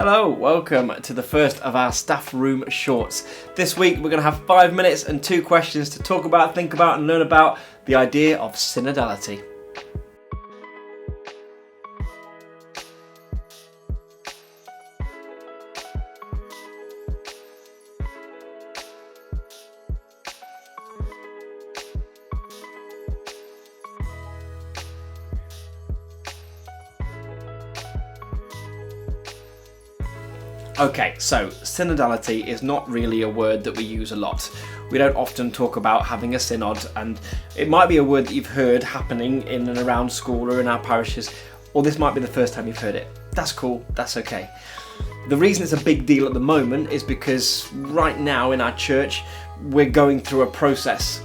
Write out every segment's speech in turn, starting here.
Hello, welcome to the first of our staff room shorts. This week we're going to have 5 minutes and 2 questions to talk about, think about and learn about the idea of synodality. Okay, so synodality is not really a word that we use a lot. We don't often talk about having a synod, and it might be a word that you've heard happening in and around school or in our parishes, or this might be the first time you've heard it. That's cool, that's okay. The reason it's a big deal at the moment is because right now in our church we're going through a process,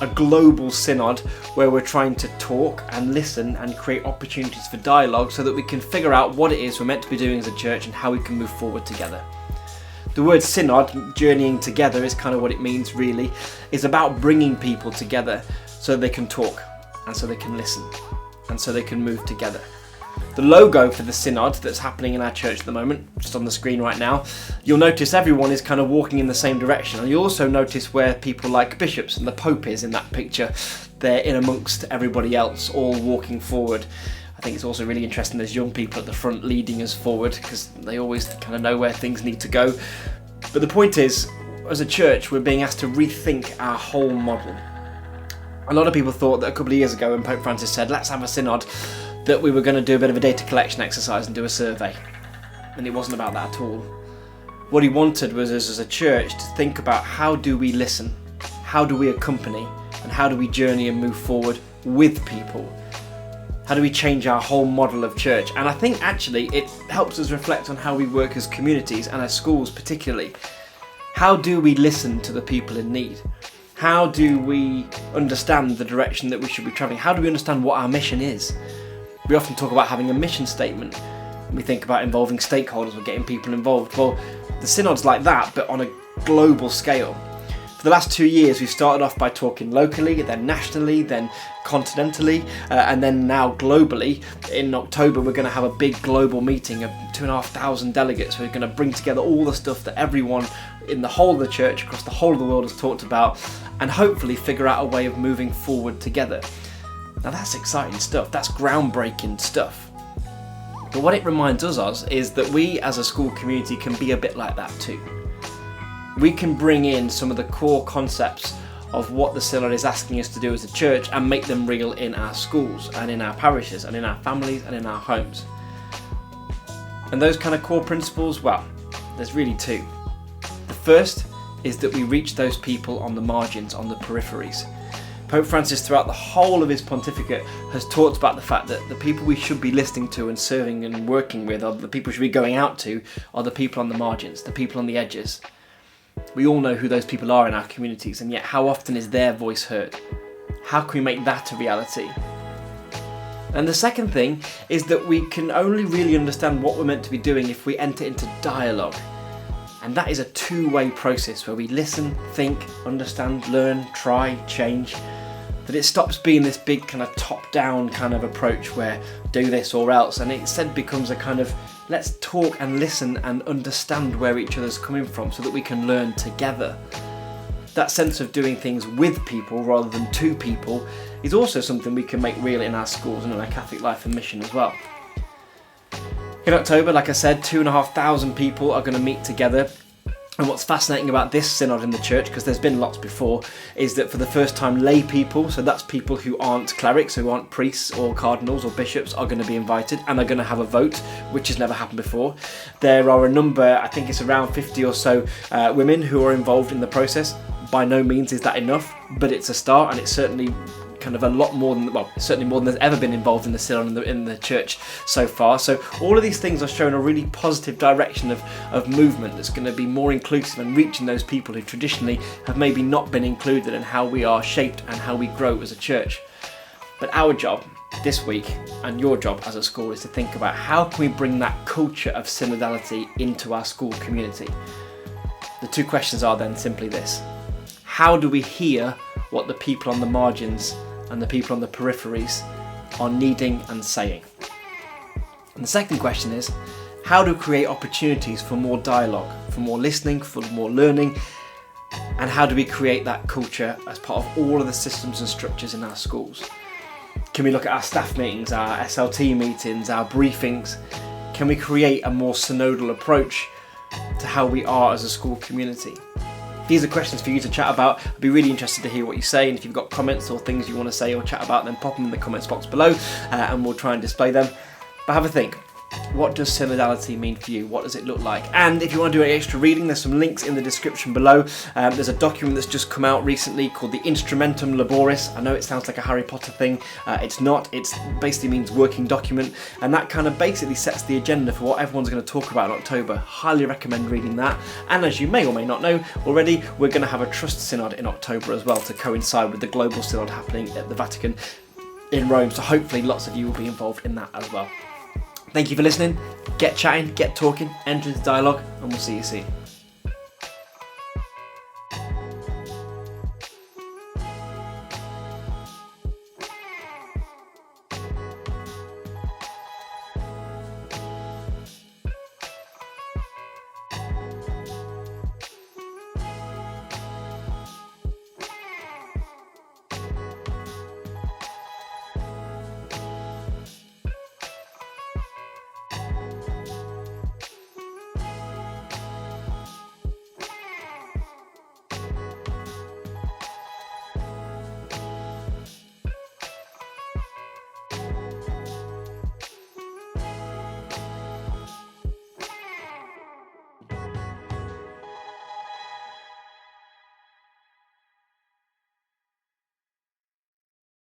a global synod where we're trying to talk and listen and create opportunities for dialogue so that we can figure out what it is we're meant to be doing as a church and how we can move forward together. The word synod, journeying together, is kind of what it means really. It's about bringing people together so they can talk and so they can listen and so they can move together. The logo for the synod that's happening in our church at the moment, just on the screen right now, you'll notice everyone is kind of walking in the same direction, and you'll also notice where people like bishops and the Pope is in that picture. They're in amongst everybody else, all walking forward. I think it's also really interesting there's young people at the front leading us forward because they always kind of know where things need to go. But the point is, as a church, we're being asked to rethink our whole model. A lot of people thought that a couple of years ago when Pope Francis said, let's have a synod, that we were going to do a bit of a data collection exercise and do a survey. And it wasn't about that at all. What he wanted was us as a church to think about how do we listen, how do we accompany, and how do we journey and move forward with people? How do we change our whole model of church? And I think actually it helps us reflect on how we work as communities and as schools particularly. How do we listen to the people in need? How do we understand the direction that we should be travelling? How do we understand what our mission is? We often talk about having a mission statement. We think about involving stakeholders or getting people involved. Well, the synod's like that, but on a global scale. For the last 2 years, we've started off by talking locally, then nationally, then continentally, and then now globally. In October, we're going to have a big global meeting of 2,500 delegates. We're going to bring together all the stuff that everyone in the whole of the church, across the whole of the world, has talked about, and hopefully figure out a way of moving forward together. Now that's exciting stuff, that's groundbreaking stuff. But what it reminds us of is that we as a school community can be a bit like that too. We can bring in some of the core concepts of what the Synod is asking us to do as a church and make them real in our schools and in our parishes and in our families and in our homes. And those kind of core principles, well, there's really 2. The first is that we reach those people on the margins, on the peripheries. Pope Francis, throughout the whole of his pontificate, has talked about the fact that the people we should be listening to and serving and working with, or the people we should be going out to, are the people on the margins, the people on the edges. We all know who those people are in our communities, and yet how often is their voice heard? How can we make that a reality? And the second thing is that we can only really understand what we're meant to be doing if we enter into dialogue. And that is a 2-way process where we listen, think, understand, learn, try, change. That it stops being this big kind of top-down kind of approach where do this or else, and it instead becomes a kind of let's talk and listen and understand where each other's coming from so that we can learn together. That sense of doing things with people rather than to people is also something we can make real in our schools and in our Catholic life and mission as well. In October, like I said, 2,500 people are going to meet together. And what's fascinating about this synod in the church, because there's been lots before, is that for the first time lay people, so that's people who aren't clerics, who aren't priests or cardinals or bishops, are going to be invited and are going to have a vote, which has never happened before. There are a number, I think it's around 50 or so women who are involved in the process. By no means is that enough, but it's a start, and it's certainly kind of a lot more than, well, certainly more than there's ever been involved in the synod in the church so far. So all of these things are showing a really positive direction of movement that's going to be more inclusive and reaching those people who traditionally have maybe not been included in how we are shaped and how we grow as a church. But our job this week, and your job as a school, is to think about how can we bring that culture of synodality into our school community. The 2 questions are then simply this: how do we hear what the people on the margins and the people on the peripheries are needing and saying? And the second question is, How do we create opportunities for more dialogue, for more listening, for more learning? And how do we create that culture as part of all of the systems and structures in our schools? Can we look at our staff meetings, our SLT meetings, our briefings? Can we create a more synodal approach to how we are as a school community? These are questions for you to chat about. I'd be really interested to hear what you say, and if you've got comments or things you want to say or chat about, then pop them in the comments box below and we'll try and display them. But have a think. What does synodality mean for you? What does it look like? And if you want to do any extra reading, there's some links in the description below. There's a document that's just come out recently called the Instrumentum Laboris. I know it sounds like a Harry Potter thing. It's not. It basically means working document, and that kind of basically sets the agenda for what everyone's going to talk about in October. Highly recommend reading that. And as you may or may not know already, we're going to have a Trust Synod in October as well, to coincide with the Global Synod happening at the Vatican in Rome. So hopefully lots of you will be involved in that as well. Thank you for listening. Get chatting, get talking, enter into dialogue, and we'll see you soon.